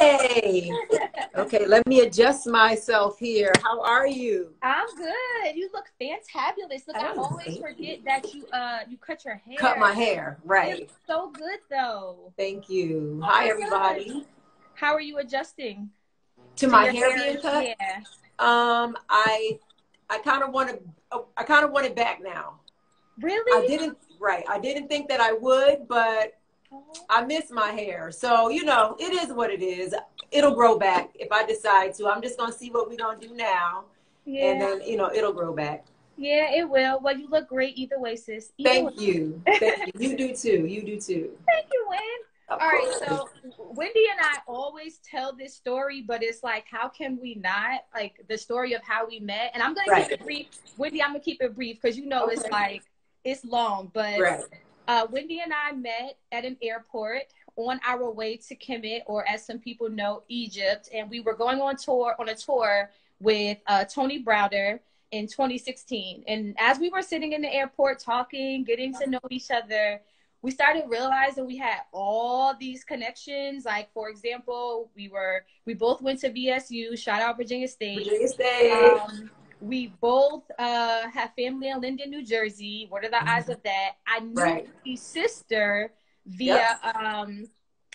Hey. Okay, let me adjust myself here. How are you? I'm good. You look fantabulous. Look, I Oh, always thank forget you. that you cut your Cut hair. my hair, It right. looks so good though. Thank you. Oh Hi, my gosh. everybody. How are you adjusting To to my your hair hair? being cut, Yeah. um, I I kind of want to I kind of want it back now. Really? I didn't think that I would, but Oh, I miss my hair. So, it is what it is. It'll grow back if I decide to. I'm just going to see what we're going to do now. And yeah. then, it'll grow back. Yeah, it will. Well, you look great either way, sis. Either way. Thank you. Thank you. You do too. You do too. Thank you, Win. Of All right, course. so Wendy and I always tell this story, but it's like, how can we not? Like the story of how we met. And I'm gonna keep Right. it brief. Wendy, I'm gonna keep it brief because it's Okay. like it's long. But Right. Wendy and I met at an airport on our way to Kemet, or as some people know, Egypt, and we were going on a tour with Tony Browder in 2016. And as we were sitting in the airport talking, getting to know each other, we started realizing we had all these connections. Like, for example, we both went to VSU. Shout out Virginia State. Virginia State. We both have family in Linden, New Jersey. What are the odds of that? I knew Right. his sister via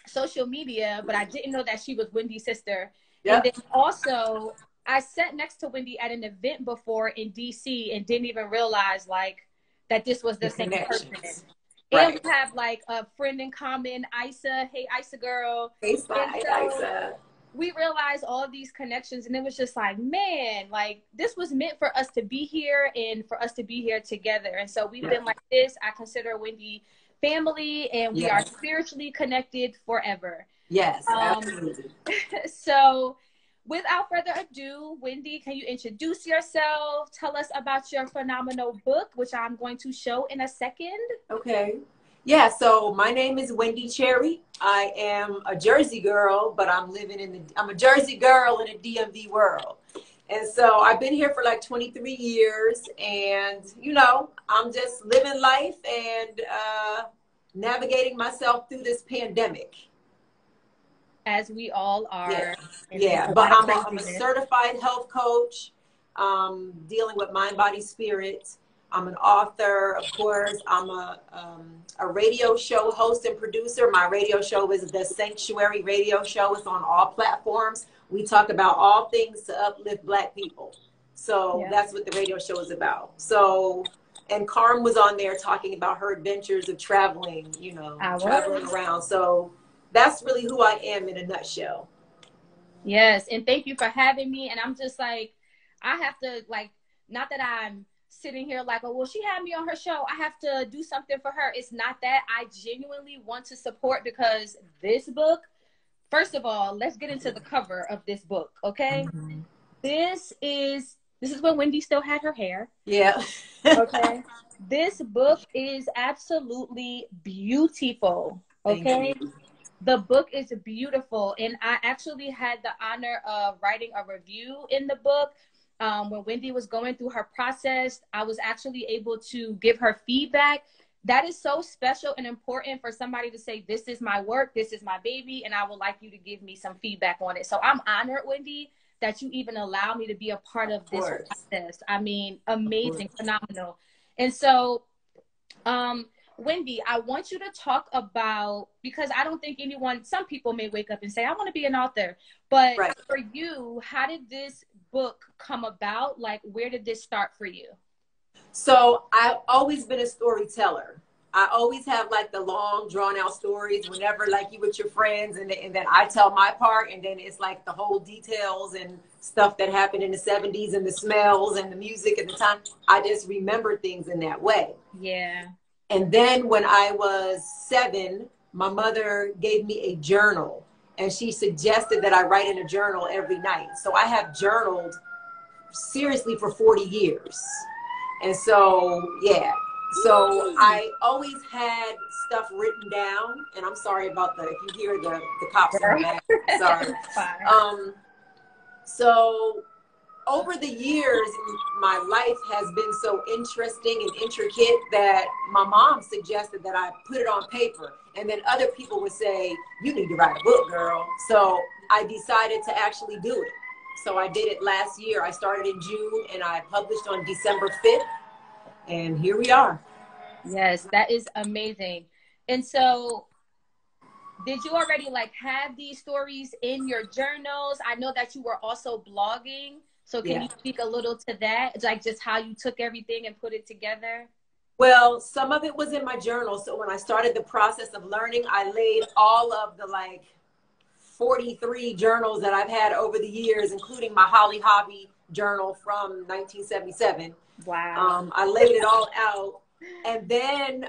social media, but I didn't know that she was Wendy's sister. And Yep. then also, I sat next to Wendy at an event before in DC and didn't even realize that this was the The same person. connections. And Right. we have like a friend in common, Isa. Hey, Isa girl. Hey, And Spy, so Isa. we realized all of these connections, and it was just like, man, like this was meant for us to be here and for us to be here together. And so we've been like this. I consider Wendy family, and we are spiritually connected forever. Yes, absolutely. So without further ado, Wendy, can you introduce yourself? Tell us about your phenomenal book, which I'm going to show in a second. Okay. Yeah, so my name is Wendy Cherry. I am a Jersey girl, but I'm a Jersey girl in a DMV world. And so I've been here for like 23 years, and I'm just living life and navigating myself through this pandemic. As we all are. Yeah. But I'm a certified health coach, dealing with mind, body, spirit. I'm an author, of course. I'm a radio show host and producer. My radio show is the Sanctuary Radio Show. It's on all platforms. We talk about all things to uplift Black people. So that's what the radio show is about. So, and Carm was on there talking about her adventures of traveling, traveling around. So that's really who I am in a nutshell. Yes, and thank you for having me. And I'm just like, I have to not that I'm sitting here like, oh, well, she had me on her show, I have to do something for her. It's not that. I genuinely want to support, because this book, first of all, let's get into the cover of this book, okay? This is when Wendy still had her hair. Yeah. Okay. This book is absolutely beautiful. Okay. The book is beautiful. And I actually had the honor of writing a review in the book. When Wendy was going through her process, I was actually able to give her feedback. That is so special and important for somebody to say, this is my work, this is my baby, and I would like you to give me some feedback on it. So I'm honored, Wendy, that you even allow me to be a part of this process. I mean, amazing, phenomenal. And so, Wendy, I want you to talk about, because I don't think some people may wake up and say, I want to be an author. But for you, how did this book come about? Like, where did this start for you? So I've always been a storyteller. I always have like the long drawn out stories whenever like you with your friends, and then I tell my part, and then it's like the whole details and stuff that happened in the 70s and the smells and the music at the time. I just remember things in that way. Yeah. And then when I was 7, my mother gave me a journal, and she suggested that I write in a journal every night. So I have journaled seriously for 40 years. And so, yeah. So I always had stuff written down, and I'm sorry about if you hear the cops in the back, sorry. So over the years, my life has been so interesting and intricate that my mom suggested that I put it on paper, and then other people would say, you need to write a book, girl. So I decided to actually do it. So I did it last year. I started in June and I published on December 5th. And here we are. Yes, that is amazing. And so did you already like have these stories in your journals? I know that you were also blogging. So can Yeah. you speak a little to that? It's like just how you took everything and put it together? Well, some of it was in my journal. So when I started the process of learning, I laid all of the like 43 journals that I've had over the years, including my Holly Hobby journal from 1977. Wow. I laid it all out. And then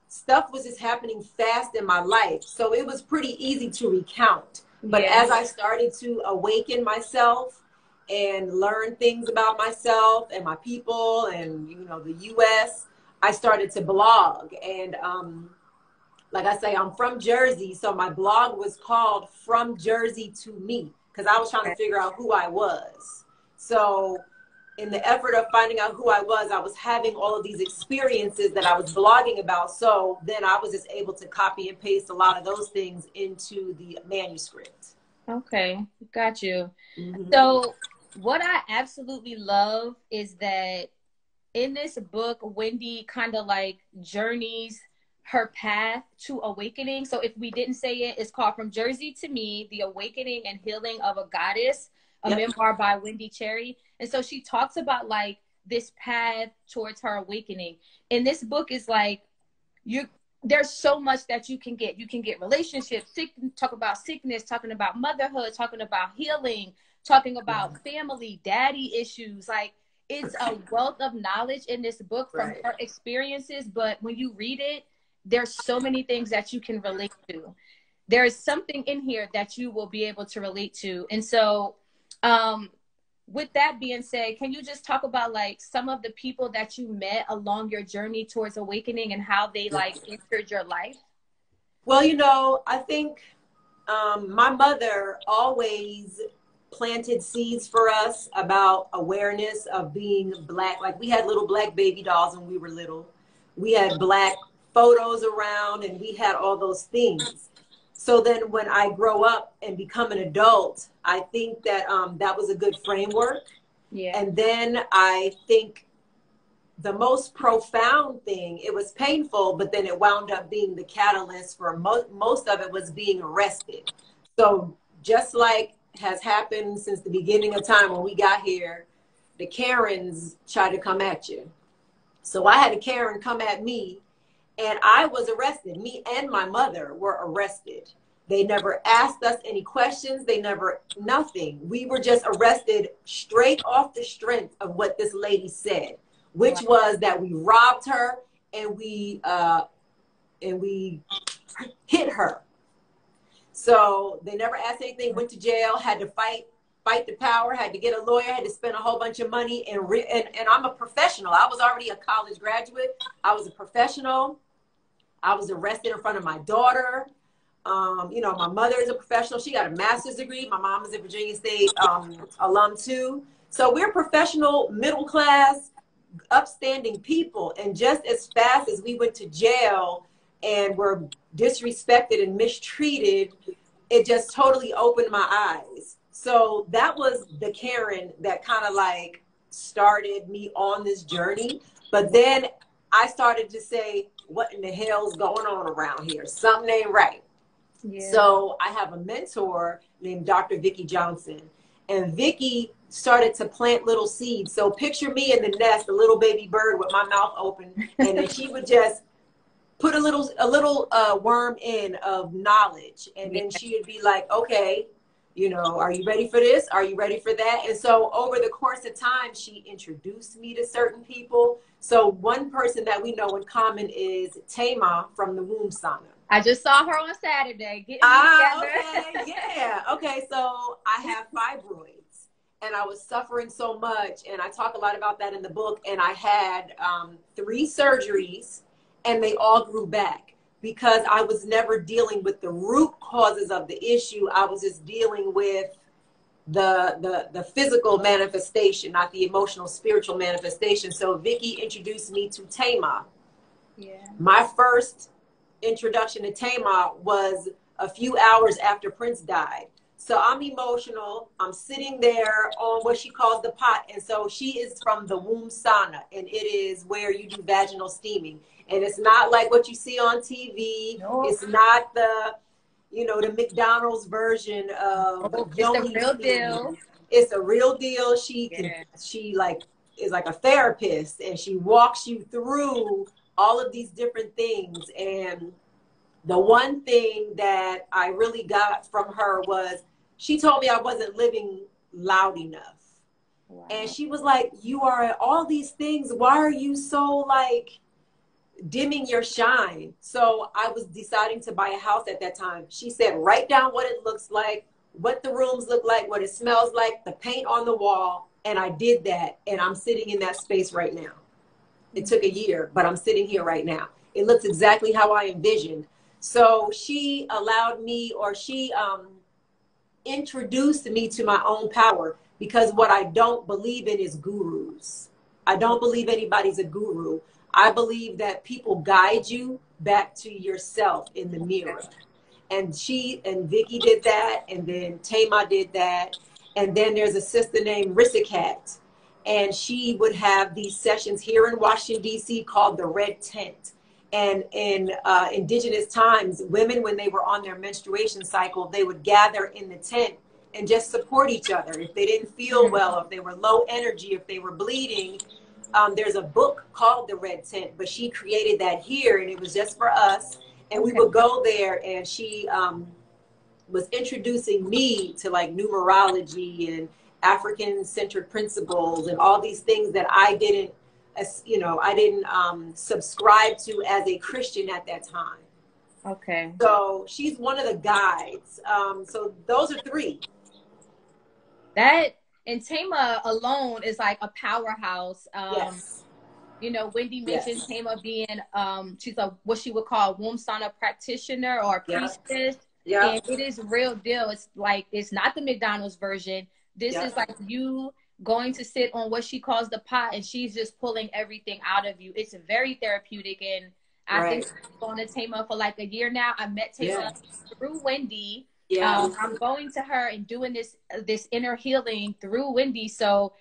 stuff was just happening fast in my life. So it was pretty easy to recount. But Yeah. as I started to awaken myself and learn things about myself and my people and, you know, the US, I started to blog. And like I say, I'm from Jersey. So my blog was called From Jersey to Me because I was trying to figure out who I was. So in the effort of finding out who I was having all of these experiences that I was blogging about. So then I was just able to copy and paste a lot of those things into the manuscript. Okay, got you. Mm-hmm. So what I absolutely love is that in this book, Wendi kind of like journeys her path to awakening. So if we didn't say it, it's called From Jersey to Me, The Awakening and Healing of a Goddess, a memoir by Wendi Cherry. And so she talks about like this path towards her awakening. And this book is like, there's so much that you can get. You can get relationships, talk about sickness, talking about motherhood, talking about healing, talking about family, daddy issues. Like it's a wealth of knowledge in this book from her experiences. But when you read it, there's so many things that you can relate to. There is something in here that you will be able to relate to. And so, with that being said, can you just talk about like some of the people that you met along your journey towards awakening and how they like entered your life? Well, you know, I think my mother always planted seeds for us about awareness of being Black. Like we had little Black baby dolls when we were little. We had Black photos around and we had all those things. So then when I grow up and become an adult, I think that that was a good framework. Yeah. And then I think the most profound thing, it was painful, but then it wound up being the catalyst for most of it was being arrested. So just like has happened since the beginning of time when we got here, the Karens try to come at you. So I had a Karen come at me and I was arrested. Me and my mother were arrested. They never asked us any questions. They never, nothing. We were just arrested straight off the strength of what this lady said, which was that we robbed her and we hit her. So they never asked anything, went to jail, had to fight the power, had to get a lawyer, had to spend a whole bunch of money. And I'm a professional. I was already a college graduate. I was a professional. I was arrested in front of my daughter. You know, my mother is a professional. She got a master's degree. My mom is a Virginia State alum too. So we're professional, middle class, upstanding people. And just as fast as we went to jail and were disrespected and mistreated, it just totally opened my eyes. So that was the Karen that kind of like started me on this journey. But then I started to say, what in the hell's going on around here? Something ain't right. Yeah. So I have a mentor named Dr. Vicki Johnson. And Vicki started to plant little seeds. So picture me in the nest, a little baby bird with my mouth open. And then she would just put a little worm in of knowledge. And then she would be like, okay, you know, are you ready for this? Are you ready for that? And so over the course of time, she introduced me to certain people. So one person that we know in common is Tama from the Womb Sauna. I just saw her on Saturday. Getting together. Okay, yeah. Okay, so I have fibroids and I was suffering so much. And I talk a lot about that in the book. And I had 3 surgeries and they all grew back because I was never dealing with the root causes of the issue. I was just dealing with the physical manifestation, not the emotional, spiritual manifestation. So Vicki introduced me to Tama. Yeah. My first introduction to Tama was a few hours after Prince died. So I'm emotional. I'm sitting there on what she calls the pot. And so she is from the womb sauna, and it is where you do vaginal steaming. And it's not like what you see on TV. No. It's not the, you know, the McDonald's version of It's the yoni real steaming. deal. It's a real deal. She like is like a therapist, and she walks you through all of these different things. And the one thing that I really got from her was she told me I wasn't living loud enough. Wow. And she was like, you are at all these things. Why are you so like dimming your shine? So I was deciding to buy a house at that time. She said, write down what it looks like, what the rooms look like, what it smells like, the paint on the wall. And I did that. And I'm sitting in that space right now. It took a year, but I'm sitting here right now. It looks exactly how I envisioned. So she allowed me, or she introduced me to my own power, because what I don't believe in is gurus. I don't believe anybody's a guru. I believe that people guide you back to yourself in the mirror. And she and Vicky did that, and then Tama did that. And then there's a sister named Rissikat, and she would have these sessions here in Washington, D.C. called the Red Tent. And in indigenous times, women, when they were on their menstruation cycle, they would gather in the tent and just support each other. If they didn't feel well, if they were low energy, if they were bleeding, there's a book called The Red Tent, but she created that here, and it was just for us. And we would go there, and she was introducing me to like numerology and African-centered principles and all these things that I didn't, you know, I didn't subscribe to as a Christian at that time. Okay. So she's one of the guides. So those are three. That and Tama alone is like a powerhouse. Yes. You know, Wendi mentioned Tama being she's a what she would call a womb sauna practitioner or a priestess. Yeah. And it is real deal. It's like it's not the McDonald's version. This is like you going to sit on what she calls the pot, and she's just pulling everything out of you. It's very therapeutic, and I think I'm going to Tama for like a year now. I met Tama through Wendi. I'm going to her and doing this inner healing through Wendi. So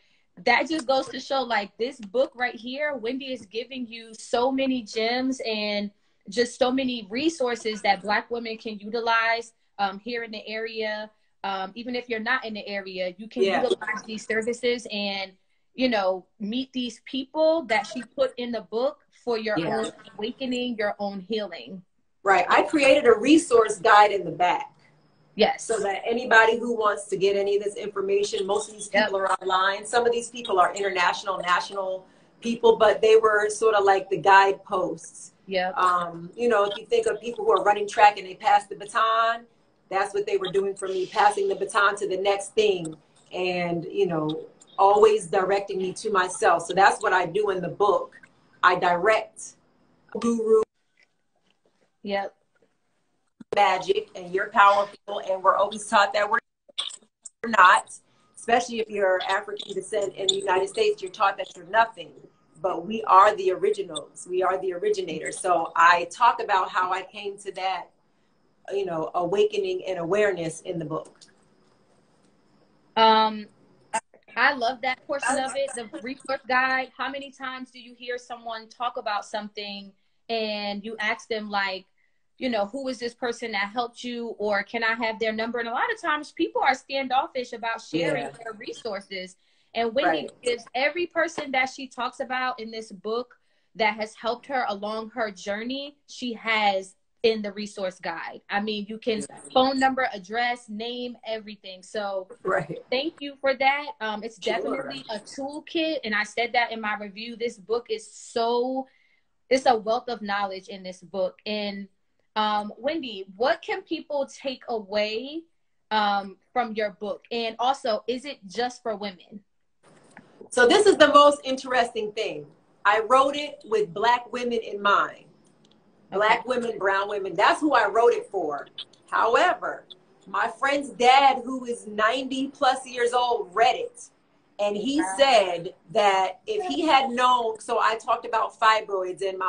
that just goes to show, like, this book right here, Wendi is giving you so many gems and just so many resources that Black women can utilize here in the area. Even if you're not in the area, you can utilize these services and, you know, meet these people that she put in the book for your own awakening, your own healing. Right. I created a resource guide in the back. Yes. So that anybody who wants to get any of this information, most of these people are online. Some of these people are international, national people, but they were sort of like the guideposts. Yeah. You know, if you think of people who are running track and they pass the baton, that's what they were doing for me, passing the baton to the next thing, and, you know, always directing me to myself. So that's what I do in the book. I direct guru. Yep. Magic, and you're powerful, and we're always taught that we're not, especially if you're African descent in the United States. You're taught that you're nothing, but we are the originals. We are the originators. So I talk about how I came to that, you know, awakening and awareness in the book. I love that portion of it, the resource guide. How many times do you hear someone talk about something and you ask them, like, you know, who is this person that helped you, or can I have their number? And a lot of times people are standoffish about sharing their resources. And Wendi gives every person that she talks about in this book that has helped her along her journey, she has in the resource guide. I mean, you can phone number, address, name, everything. So thank you for that. It's definitely a toolkit. And I said that in my review. This book is it's a wealth of knowledge in this book. And Wendi, what can people take away from your book? And also, is it just for women? So this is the most interesting thing. I wrote it with Black women in mind. Black women, brown women. That's who I wrote it for. However, my friend's dad, who is 90 plus years old, read it. And he said that if he had known, so I talked about fibroids and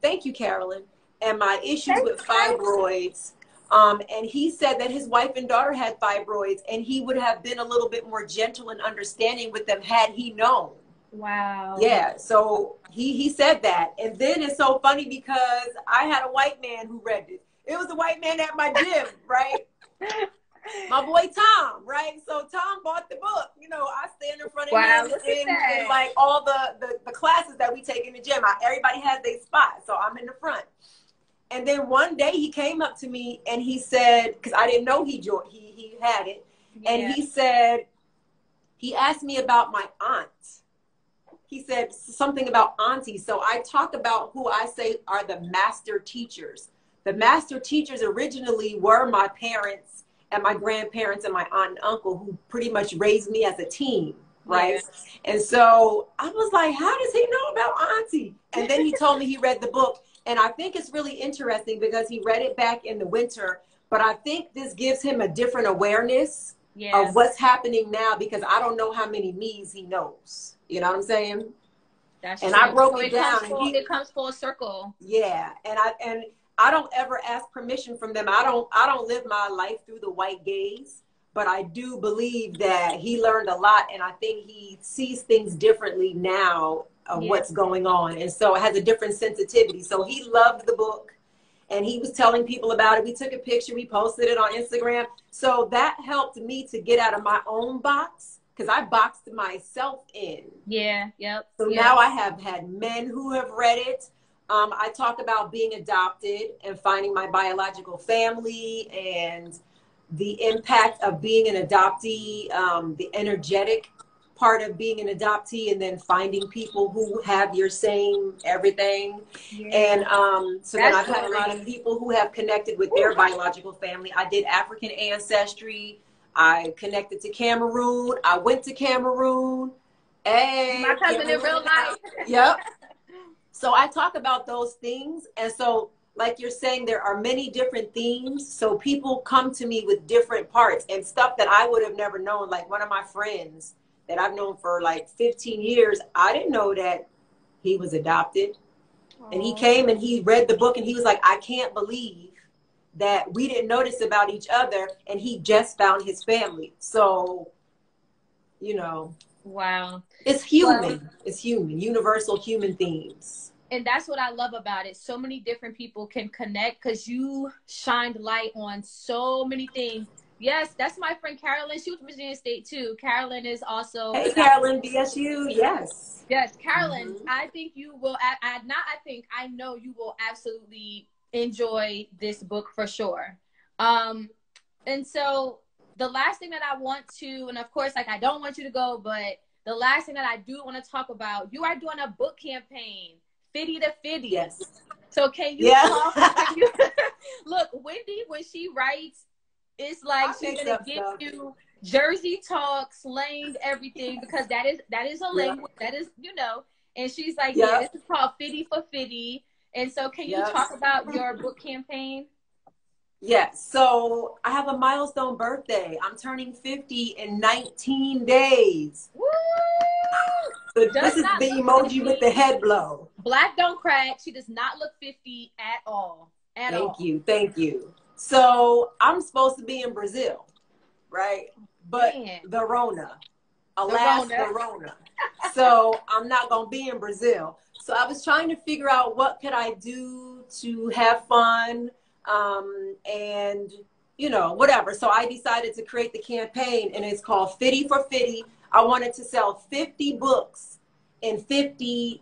thank you, Carolyn, and my issues with fibroids. And he said that his wife and daughter had fibroids, and he would have been a little bit more gentle and understanding with them had he known. Wow. Yeah, so he said that. And then it's so funny because I had a white man who read it. It was a white man at my gym, right? My boy Tom, right? So Tom bought the book. You know, I stand in front of Wow, him look at in that. like all the classes that we take in the gym. Everybody has their spot, so I'm in the front. And then one day he came up to me and he said, because I didn't know he had it, and he said, he asked me about my aunt. He said something about auntie. So I talk about who I say are the master teachers. The master teachers originally were my parents and my grandparents and my aunt and uncle, who pretty much raised me as a teen, right? Yeah. And so I was like, how does he know about auntie? And then he told me he read the book. And I think it's really interesting because he read it back in the winter. But I think this gives him a different awareness of what's happening now, because I don't know how many me's he knows. You know what I'm saying? That's and true. I broke So it down. It comes full circle. Yeah, and I don't ever ask permission from them. I don't live my life through the white gaze, but I do believe that he learned a lot, and I think he sees things differently now of what's going on, and so it has a different sensitivity. So he loved the book, and he was telling people about it. We took a picture, we posted it on Instagram. So that helped me to get out of my own box, because I boxed myself in. So now I have had men who have read it. I talk about being adopted and finding my biological family and the impact of being an adoptee, the energetic part of being an adoptee, and then finding people who have your same everything. And so then I've had a lot of people who have connected with their biological family. I did African ancestry. I connected to Cameroon. I went to Cameroon. Hey, my cousin in real life. Yep. So I talk about those things. And so, like you're saying, there are many different themes. So people come to me with different parts and stuff that I would have never known. Like one of my friends that I've known for like 15 years, I didn't know that he was adopted. And he came and he read the book and he was like, I can't believe that we didn't notice about each other, and he just found his family. So, you know, wow, it's human. It's human, universal human themes. And that's what I love about it. So many different people can connect because you shined light on so many things. Yes, that's my friend Carolyn. She was Virginia State too. Carolyn is also. Hey, Carolyn, BSU. Yes. Yes, Carolyn. I think you will. I know you will absolutely enjoy this book for sure. And so the last thing that I want to, and of course, like I don't want you to go, but the last thing that I do want to talk about, you are doing a book campaign, Fitty to Fitty. Yes. So can you talk? Look, Wendi, when she writes, it's like she's gonna give you Jersey talk, slang, everything, because that is a language that is, you know. And she's like, this is called Fitty for Fitty. And so can you talk about your book campaign? Yes. So I have a milestone birthday. I'm turning 50 in 19 days. Woo! So this is the emoji with the head blow. Black don't crack. She does not look 50 at all. Thank you. Thank you. So I'm supposed to be in Brazil, right? But the Rona. Alas, the Rona. So I'm not going to be in Brazil. So I was trying to figure out what could I do to have fun, and, you know, whatever. So I decided to create the campaign, and it's called Fitty for Fitty. I wanted to sell 50 books in 50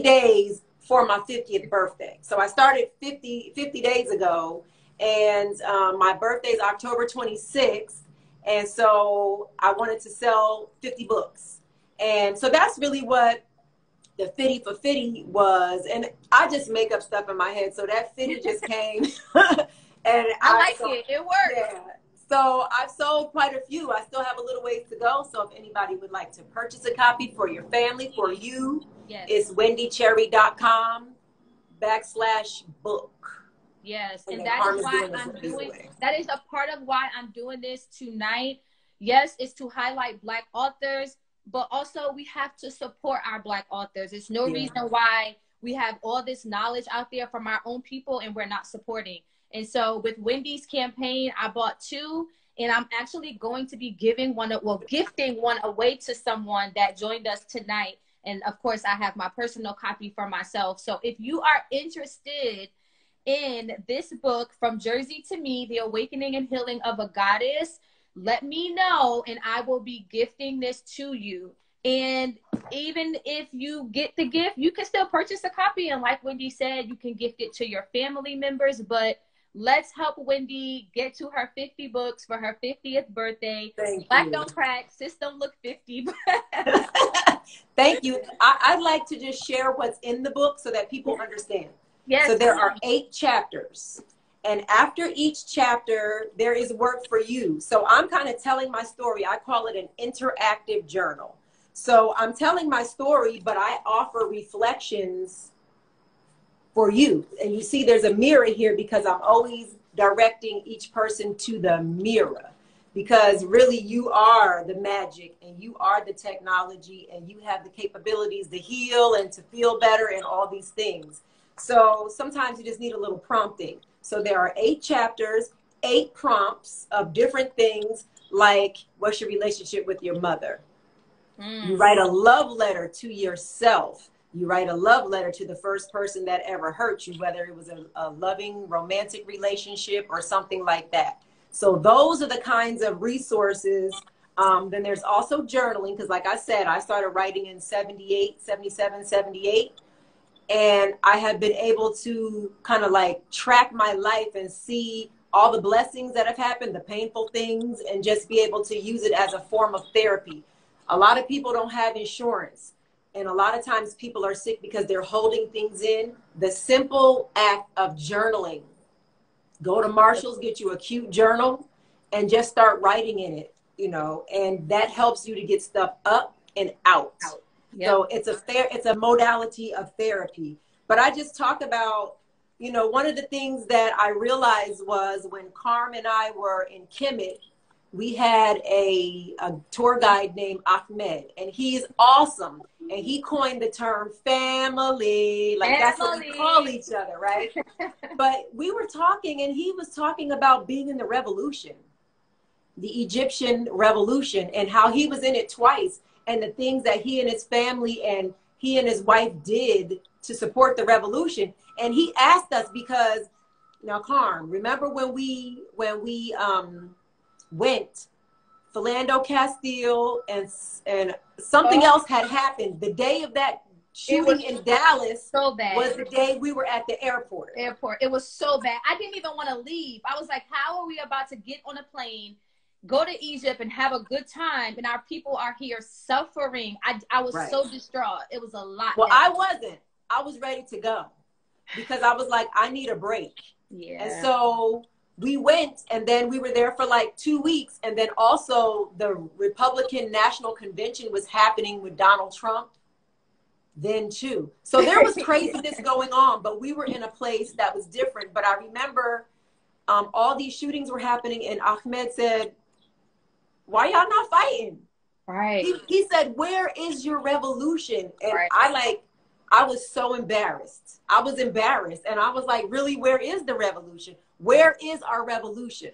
days for my 50th birthday. So I started 50 days ago, and my birthday is October 26th. And so I wanted to sell 50 books. And so that's really what the Fitty for Fitty was. And I just make up stuff in my head. So that Fitty just came. And I like it. It works. Yeah. So I've sold quite a few. I still have a little ways to go. So if anybody would like to purchase a copy for your family, for you, it's wendycherry.com/book. Yes, and that is why that is a part of why I'm doing this tonight. Yes, it's to highlight Black authors, but also we have to support our Black authors. There's no reason why we have all this knowledge out there from our own people and we're not supporting. And so with Wendy's campaign, I bought 2, and I'm actually going to be gifting one away to someone that joined us tonight. And of course, I have my personal copy for myself. So if you are interested in this book, From Jersey to Me, The Awakening and Healing of a Goddess, let me know and I will be gifting this to you. And even if you get the gift, you can still purchase a copy. And like Wendi said, you can gift it to your family members. But let's help Wendi get to her 50 books for her 50th birthday. Thank Black you. don't crack, sis don't look 50. Thank you. I'd like to just share what's in the book so that people understand. Yes. So there are 8 chapters. And after each chapter, there is work for you. So I'm kind of telling my story. I call it an interactive journal. So I'm telling my story, but I offer reflections for you. And you see there's a mirror here because I'm always directing each person to the mirror. Because really you are the magic and you are the technology and you have the capabilities to heal and to feel better and all these things. So sometimes you just need a little prompting. So there are 8 chapters, 8 prompts of different things, like what's your relationship with your mother? You write a love letter to yourself. You write a love letter to the first person that ever hurt you, whether it was a loving romantic relationship or something like that. So those are the kinds of resources. Then there's also journaling, because like I said, I started writing in 78, 77, 78. And I have been able to kind of like track my life and see all the blessings that have happened, the painful things, and just be able to use it as a form of therapy. A lot of people don't have insurance. And a lot of times people are sick because they're holding things in. The simple act of journaling. Go to Marshall's, get you a cute journal, and just start writing in it, you know, and that helps you to get stuff up and out. Yep. So it's a modality of therapy. But I just talk about, you know, one of the things that I realized was when Carm and I were in Kemet, we had a tour guide named Ahmed, and he's awesome. And he coined the term family, like that's what we call each other, right? But we were talking, and he was talking about being in the revolution, the Egyptian revolution, and how he was in it twice, and the things that he and his family and he and his wife did to support the revolution. And he asked us, because now, Carm, remember when we went, Philando Castile and something else had happened. The day of that shooting in Dallas so bad. Was the day we were at the airport. It was so bad. I didn't even want to leave. I was like, how are we about to get on a plane, go to Egypt and have a good time, and our people are here suffering? I was so distraught. It was a lot. Well, I wasn't. I was ready to go because I was like, I need a break. Yeah. And so we went, and then we were there for like 2 weeks. And then also the Republican National Convention was happening with Donald Trump then too. So there was craziness going on, but we were in a place that was different. But I remember all these shootings were happening, and Ahmed said, why y'all not fighting? Right. He said, where is your revolution? And I was so embarrassed. I was embarrassed. And I was like, really, where is the revolution? Where is our revolution?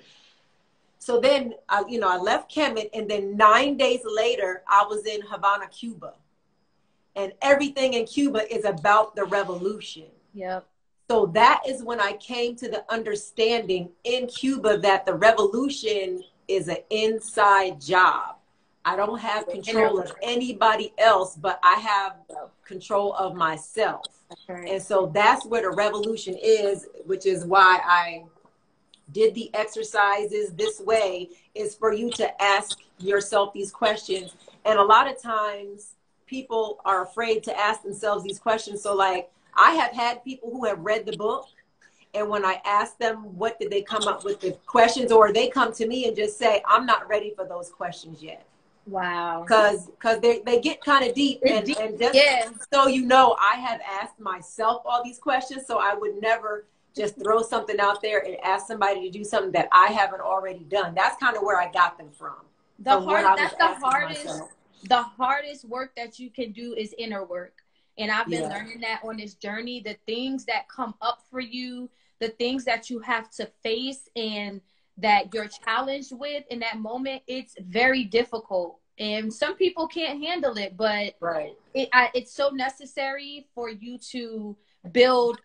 So then, I left Kemet, and then 9 days later, I was in Havana, Cuba. And everything in Cuba is about the revolution. Yep. So that is when I came to the understanding in Cuba that the revolution is an inside job. I don't have control of anybody else, but I have control of myself. Okay. And so that's where the revolution is, which is why I did the exercises this way, is for you to ask yourself these questions. And a lot of times people are afraid to ask themselves these questions. So like, I have had people who have read the book, and when I ask them what did they come up with the questions, or they come to me and just say, I'm not ready for those questions yet. Wow. Because they get kind of deep. And just so you know, I have asked myself all these questions, so I would never just throw something out there and ask somebody to do something that I haven't already done. That's kind of where I got them from. The hardest work that you can do is inner work. And I've been learning that on this journey. The things that come up for you, the things that you have to face and that you're challenged with in that moment, it's very difficult. And some people can't handle it, but Right. It's so necessary for you to build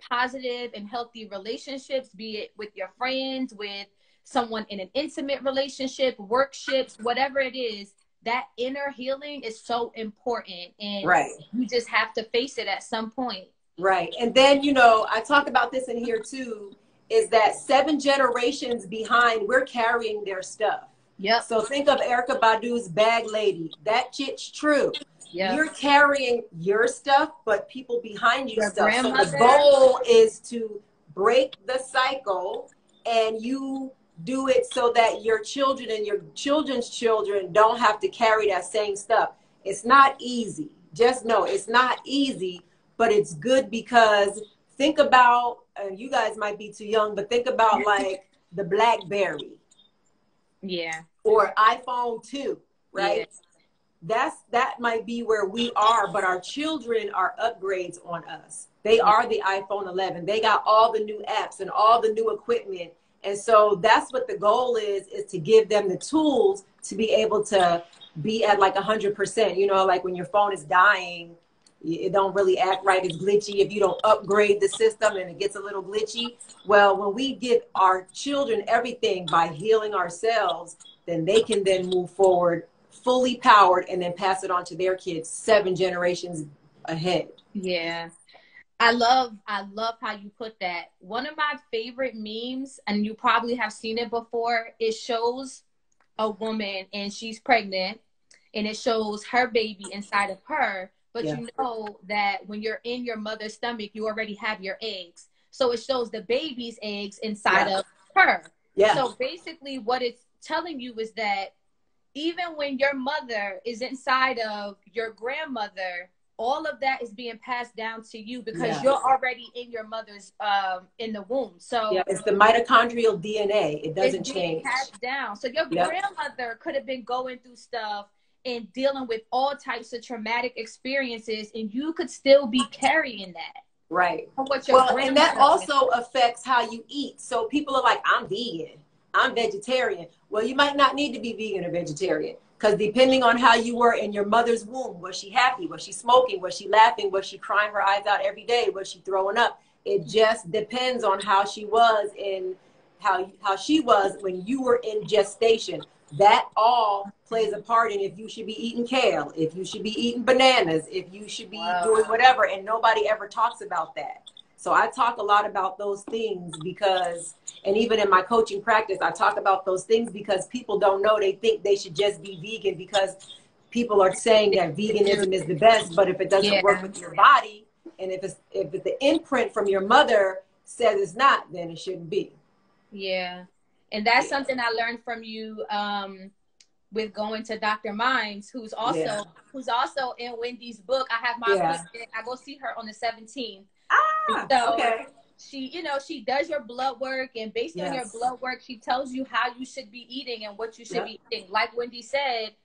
positive and healthy relationships, be it with your friends, with someone in an intimate relationship, workships, whatever it is. That inner healing is so important, and Right. you just have to face it at some point. Right. And then, you know, I talk about this in here too, is that 7 generations behind, we're carrying their stuff. Yep. So think of Erykah Badu's Bag Lady. That shit's true. Yep. You're carrying your stuff, but people behind you Your stuff. So grandmother. the goal is to break the cycle, and you do it so that your children and your children's children don't have to carry that same stuff. It's not easy. Just know it's not easy, but it's good, because think about, you guys might be too young, but think about like the BlackBerry. Yeah. Or iPhone 2, right? Yeah. That might be where we are, but our children are upgrades on us. They are the iPhone 11. They got all the new apps and all the new equipment. And so that's what the goal is to give them the tools to be able to be at like 100%. You know, like when your phone is dying, it don't really act right. It's glitchy if you don't upgrade the system, and it gets a little glitchy. Well, when we give our children everything by healing ourselves, then they can then move forward fully powered and then pass it on to their kids 7 generations ahead. Yeah. I love how you put that. One of my favorite memes, and you probably have seen it before, it shows a woman and she's pregnant, and it shows her baby inside of her. But you know that when you're in your mother's stomach, you already have your eggs. So it shows the baby's eggs inside of her. Yeah. So basically what it's telling you is that even when your mother is inside of your grandmother, all of that is being passed down to you because you're already in your mother's in the womb. So it's the mitochondrial DNA. It doesn't change. Passed down. So your grandmother could have been going through stuff and dealing with all types of traumatic experiences, and you could still be carrying that. Right. Well, and that also affects how you eat. So people are like, I'm vegan, I'm vegetarian. Well, you might not need to be vegan or vegetarian, because depending on how you were in your mother's womb, was she happy? Was she smoking? Was she laughing? Was she crying her eyes out every day? Was she throwing up? It just depends on how she was and how she was when you were in gestation. That all plays a part in if you should be eating kale, if you should be eating bananas, if you should be doing whatever. And nobody ever talks about that. So I talk a lot about those things because, and even in my coaching practice, I talk about those things because people don't know. They think they should just be vegan because people are saying that veganism is the best. But if it doesn't work with your body, and if the imprint from your mother says it's not, then it shouldn't be. Yeah. And that's something I learned from you with going to Dr. Mines, who's also in Wendy's book. I have my appointment. I go see her on the 17th. She, she does your blood work, and based on your blood work, she tells you how you should be eating and what you should be eating. Like Wendi said,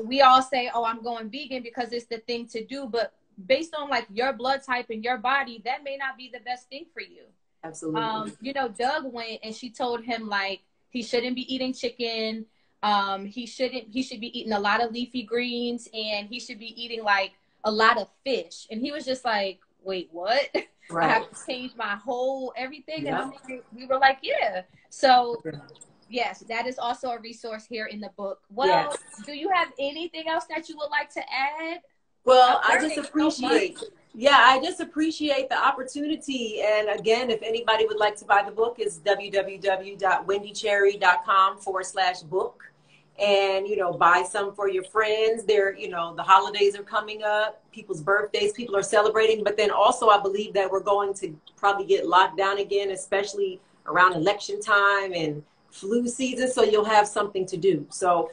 we all say, oh, I'm going vegan because it's the thing to do. But based on like your blood type and your body, that may not be the best thing for you. Absolutely. Doug went and she told him like he shouldn't be eating chicken. He should be eating a lot of leafy greens, and he should be eating like a lot of fish. And he was just like, wait, what? I have to change my whole everything. And we were like, yeah. So yes, that is also a resource here in the book. Well, do you have anything else that you would like to add? Well, I just appreciate the opportunity. And again, if anybody would like to buy the book, it's www.wendycherry.com/book. And, buy some for your friends. The holidays are coming up, people's birthdays, people are celebrating. But then also I believe that we're going to probably get locked down again, especially around election time and flu season. So you'll have something to do. So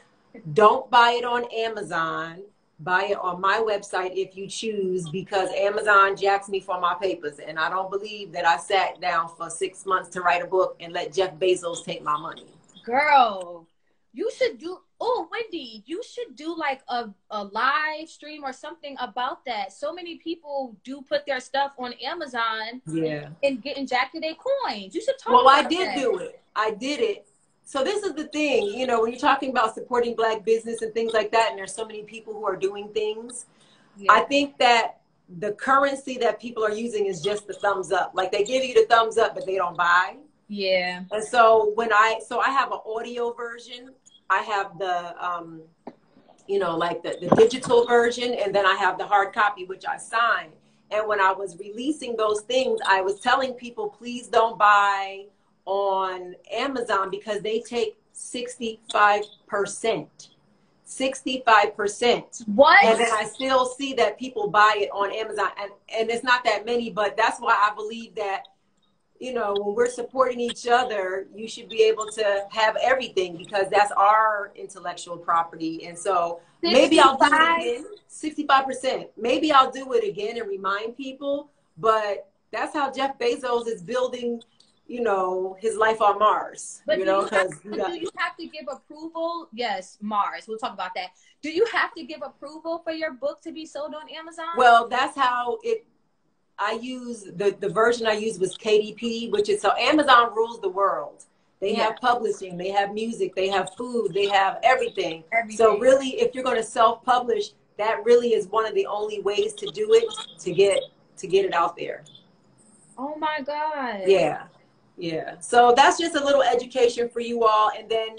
don't buy it on Amazon. Buy it on my website if you choose, because Amazon jacks me for my papers. And I don't believe that I sat down for 6 months to write a book and let Jeff Bezos take my money. Girl, You should do, oh, Wendi, you should do like a live stream or something about that. So many people do put their stuff on Amazon Yeah. and get injected their coins. You should talk Well, about I did that. do it. I did it. So this is the thing, you know, when you're talking about supporting Black business and things like that, and there's so many people who are doing things, Yeah. I think that the currency that people are using is just the thumbs up. Like they give you the thumbs up, but they don't buy. Yeah. And so I have an audio version. I have the, you know, like the digital version, and then I have the hard copy, which I signed. And when I was releasing those things, I was telling people, please don't buy on Amazon because they take 65%. 65%. What? And then I still see that people buy it on Amazon. And it's not that many, but that's why I believe that, you know, when we're supporting each other, you should be able to have everything because that's our intellectual property. And so maybe I'll do it again, 65%. Maybe I'll do it again and remind people, but that's how Jeff Bezos is building, you know, his life on Mars. But you do know, you have to give approval? Yes, Mars. We'll talk about that. Do you have to give approval for your book to be sold on Amazon? Well, that's how I use the version I used was KDP, which is so Amazon rules the world. They have publishing, they have music, they have food, they have everything. So really, if you're going to self-publish, that really is one of the only ways to do it to get it out there. Oh my God. Yeah. Yeah. So that's just a little education for you all. And then,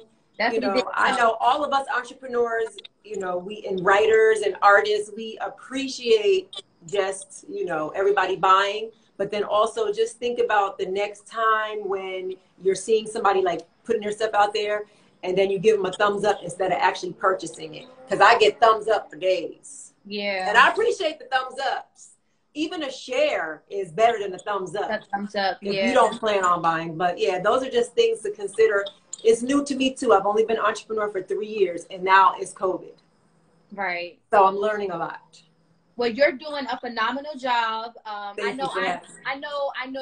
you know, I know all of us entrepreneurs, you know, and writers and artists, we appreciate just, you know, everybody buying, but then also just think about the next time when you're seeing somebody like putting their stuff out there and then you give them a thumbs up instead of actually purchasing it. Because I get thumbs up for days. Yeah. And I appreciate the thumbs ups. Even a share is better than a thumbs up. A thumbs up, if you don't plan on buying. But yeah, those are just things to consider. It's new to me too. I've only been an entrepreneur for 3 years and now it's COVID. Right. So I'm learning a lot. Well, you're doing a phenomenal job. I know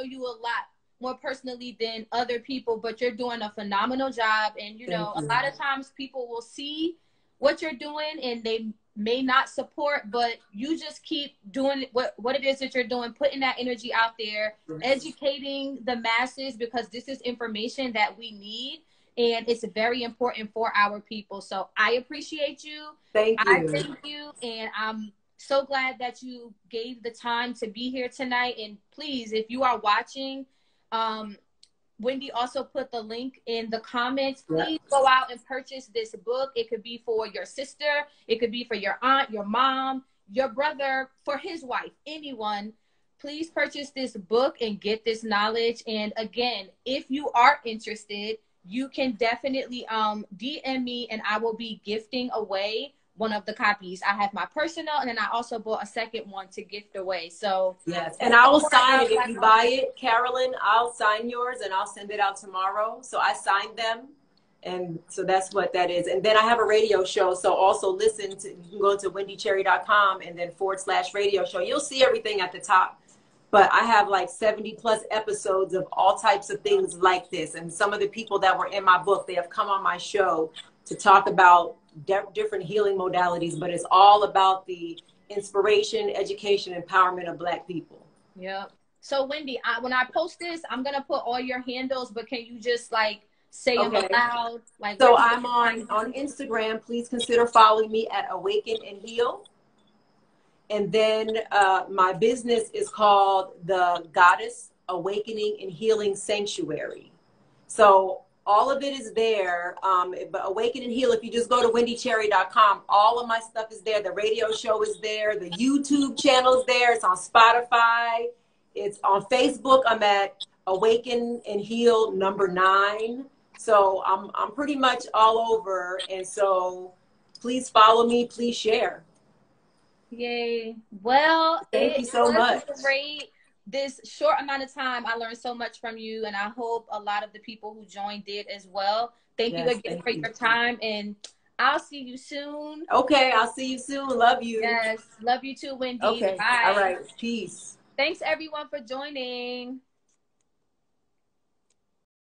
you a lot more personally than other people, but you're doing a phenomenal job. And you know, a lot of times people will see what you're doing and they may not support, but you just keep doing what it is that you're doing, putting that energy out there, educating the masses, because this is information that we need and it's very important for our people. So I appreciate you. Thank you. I thank you. And I'm so glad that you gave the time to be here tonight. And please, if you are watching, Wendi also put the link in the comments. Please go out and purchase this book. It could be for your sister. It could be for your aunt, your mom, your brother, for his wife, anyone. Please purchase this book and get this knowledge. And again, if you are interested, you can definitely DM me and I will be gifting away one of the copies. I have my personal, and then I also bought a second one to gift away. So yes, and I will sign it if you buy it, Carolyn. I'll sign yours and I'll send it out tomorrow. So I signed them, and so that's what that is. And then I have a radio show. So also listen to. You can go to wendycherry.com and then /radio show. You'll see everything at the top. But I have like 70+ episodes of all types of things like this. And some of the people that were in my book, they have come on my show to talk about different healing modalities, but it's all about the inspiration, education, empowerment of Black people. Yeah. So Wendi, when I post this, I'm going to put all your handles, but can you just like say them aloud? Like, so I'm on Instagram. Please consider following me at Awaken and Heal. And then my business is called the Goddess Awakening and Healing Sanctuary. So all of it is there. But Awaken and Heal, if you just go to wendycherry.com, all of my stuff is there. The radio show is there. The YouTube channel is there. It's on Spotify. It's on Facebook. I'm at Awaken and Heal #9. So I'm pretty much all over. And so please follow me. Please share. Yay. Well, thank you so much. Great. This short amount of time, I learned so much from you, and I hope a lot of the people who joined did as well. Thank you again for your time, and I'll see you soon. Okay, I'll see you soon. Love you. Yes, love you too, Wendi. Okay, bye. All right, peace. Thanks everyone for joining.